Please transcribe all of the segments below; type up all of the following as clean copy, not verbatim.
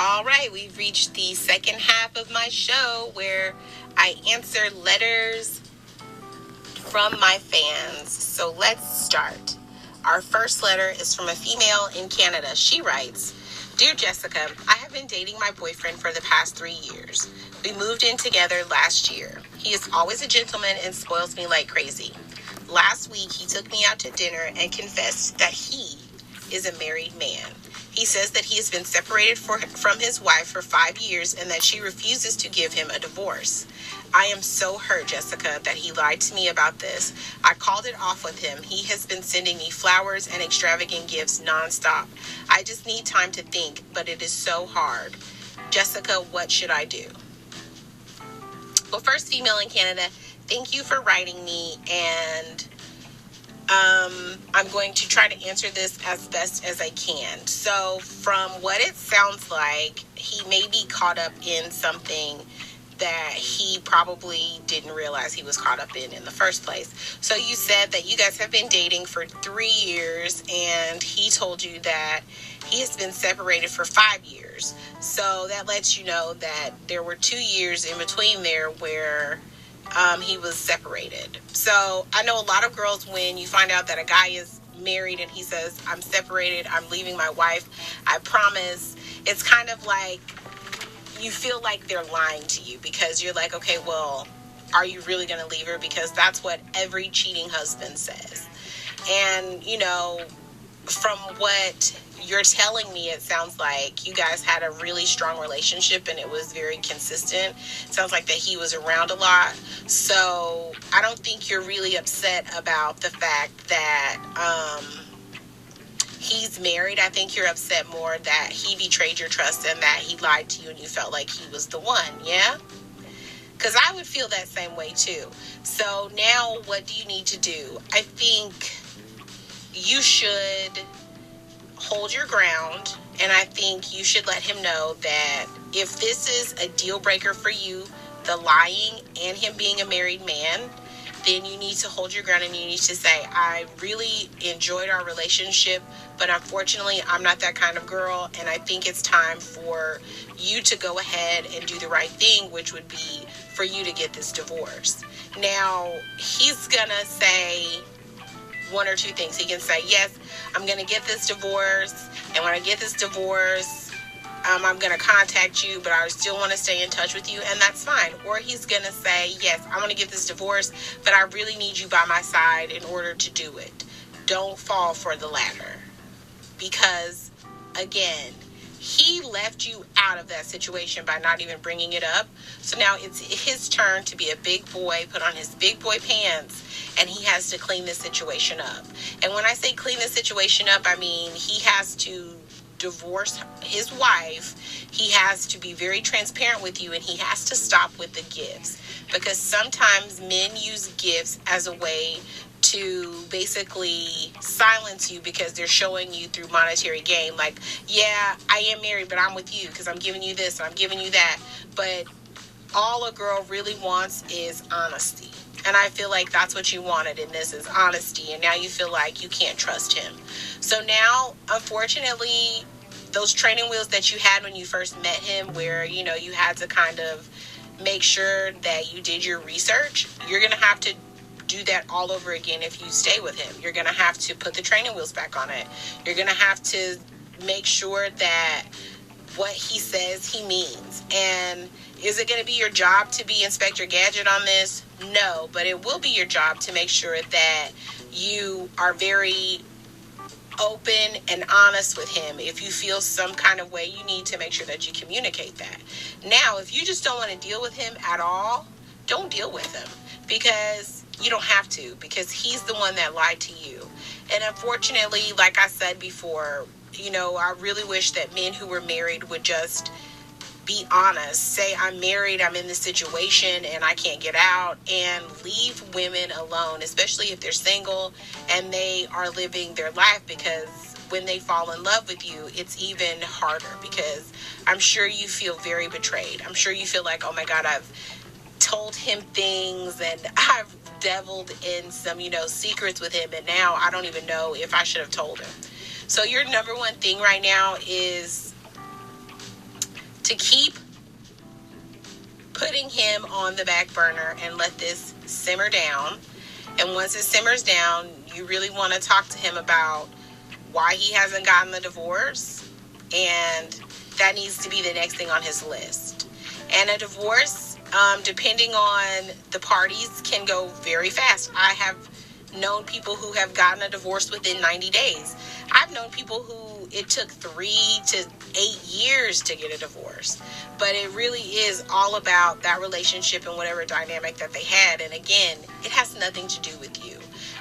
All right, we've reached the second half of my show where I answer letters from my fans. So let's start. Our first letter is from a female in Canada. She writes, "Dear Jessica, I have been dating my boyfriend for the past 3 years. We moved in together last year. He is always a gentleman and spoils me like crazy. Last week, he took me out to dinner and confessed that he is a married man. He says that he has been separated from his wife for 5 years and that she refuses to give him a divorce. I am so hurt, Jessica, that he lied to me about this. I called it off with him. He has been sending me flowers and extravagant gifts nonstop. I just need time to think, but it is so hard. Jessica, what should I do?" Well, first, female in Canada, thank you for writing me, and I'm going to try to answer this as best as I can. So from what it sounds like, he may be caught up in something that he probably didn't realize he was caught up in the first place. So you said that you guys have been dating for 3 years, and he told you that he has been separated for 5 years. So that lets you know that there were 2 years in between there where he was separated. So I know a lot of girls, when you find out that a guy is married and he says, "I'm separated, I'm leaving my wife, I promise," it's kind of like you feel like they're lying to you, because you're like, okay, well, are you really going to leave her? Because that's what every cheating husband says. And, from what you're telling me, it sounds like you guys had a really strong relationship and it was very consistent. It sounds like that he was around a lot. So I don't think you're really upset about the fact that he's married. I think you're upset more that he betrayed your trust and that he lied to you and you felt like he was the one, yeah? Because I would feel that same way too. So now what do you need to do? I think you should hold your ground, and I think you should let him know that if this is a deal breaker for you, the lying and him being a married man, then you need to hold your ground and you need to say, "I really enjoyed our relationship, but unfortunately I'm not that kind of girl, and I think it's time for you to go ahead and do the right thing, which would be for you to get this divorce." Now, he's gonna say one or two things. He can say, "Yes, I'm going to get this divorce, and when I get this divorce, I'm going to contact you, but I still want to stay in touch with you," and that's fine. Or he's going to say, "Yes, I'm going to get this divorce, but I really need you by my side in order to do it." Don't fall for the latter, because, again, he left you out of that situation by not even bringing it up. So now it's his turn to be a big boy, put on his big boy pants, and he has to clean this situation up. And when I say clean this situation up, I mean he has to divorce his wife. He has to be very transparent with you, and he has to stop with the gifts, because sometimes men use gifts as a way to basically silence you, because they're showing you through monetary gain, like, "Yeah, I am married, but I'm with you because I'm giving you this and I'm giving you that." But all a girl really wants is honesty. And I feel like that's what you wanted in this, is honesty. And now you feel like you can't trust him. So now, unfortunately, those training wheels that you had when you first met him, where, you had to kind of make sure that you did your research, you're going to have to do that all over again if you stay with him. You're going to have to put the training wheels back on it. You're going to have to make sure that what he says he means. And is it going to be your job to be Inspector Gadget on this? No, but it will be your job to make sure that you are very open and honest with him. If you feel some kind of way, you need to make sure that you communicate that. Now, if you just don't want to deal with him at all, don't deal with him, because you don't have to, because he's the one that lied to you. And unfortunately, like I said before, I really wish that men who were married would just be honest. Say, "I'm married, I'm in this situation, and I can't get out," and leave women alone, especially if they're single and they are living their life, because when they fall in love with you, it's even harder, because I'm sure you feel very betrayed. I'm sure you feel like, "Oh my God, I've told him things and I've deviled in some, secrets with him, and now I don't even know if I should have told him." So your number one thing right now is to keep putting him on the back burner and let this simmer down. And once it simmers down, you really want to talk to him about why he hasn't gotten the divorce, and that needs to be the next thing on his list. And a divorce, depending on the parties, can go very fast. I have known people who have gotten a divorce within 90 days. I've known people who it took 3 to 8 years to get a divorce. But it really is all about that relationship and whatever dynamic that they had. And again, it has nothing to do with you.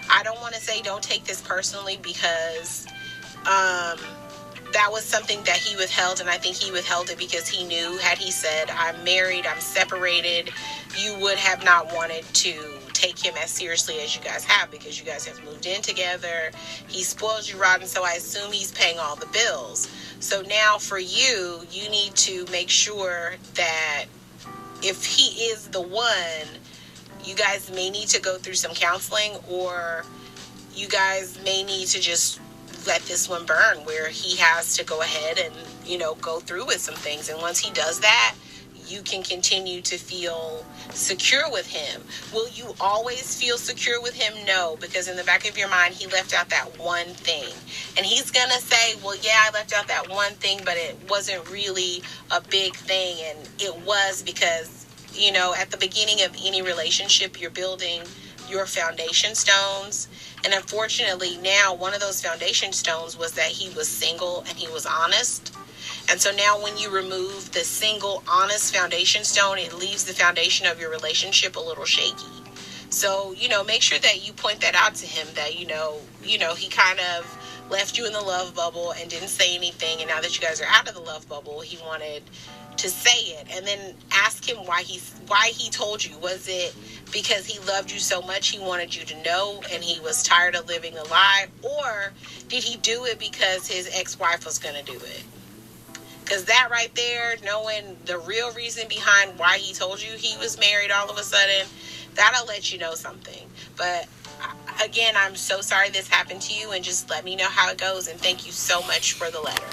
I don't want to say don't take this personally, because that was something that he withheld, and I think he withheld it because he knew, had he said, I'm married, I'm separated, you would have not wanted to take him as seriously as you guys have, because you guys have moved in together. He spoils you rotten, so I assume he's paying all the bills. So now for you, you need to make sure that if he is the one, you guys may need to go through some counseling, or you guys may need to just let this one burn, where he has to go ahead and, go through with some things. And once he does that, you can continue to feel secure with him. Will you always feel secure with him? No, because in the back of your mind, he left out that one thing. And he's going to say, well, yeah, I left out that one thing, but it wasn't really a big thing. And it was because, at the beginning of any relationship, you're building your foundation stones. And unfortunately, now one of those foundation stones was that he was single and he was honest. And so now when you remove the single, honest foundation stone, it leaves the foundation of your relationship a little shaky. So, make sure that you point that out to him, that, he kind of left you in the love bubble and didn't say anything. And now that you guys are out of the love bubble, he wanted to say it. And then ask him why he told you. Was it because he loved you so much he wanted you to know and he was tired of living a lie? Or did he do it because his ex-wife was going to do it? Because that right there, knowing the real reason behind why he told you he was married all of a sudden, that'll let you know something. But again, I'm so sorry this happened to you, and just let me know how it goes. And thank you so much for the letter.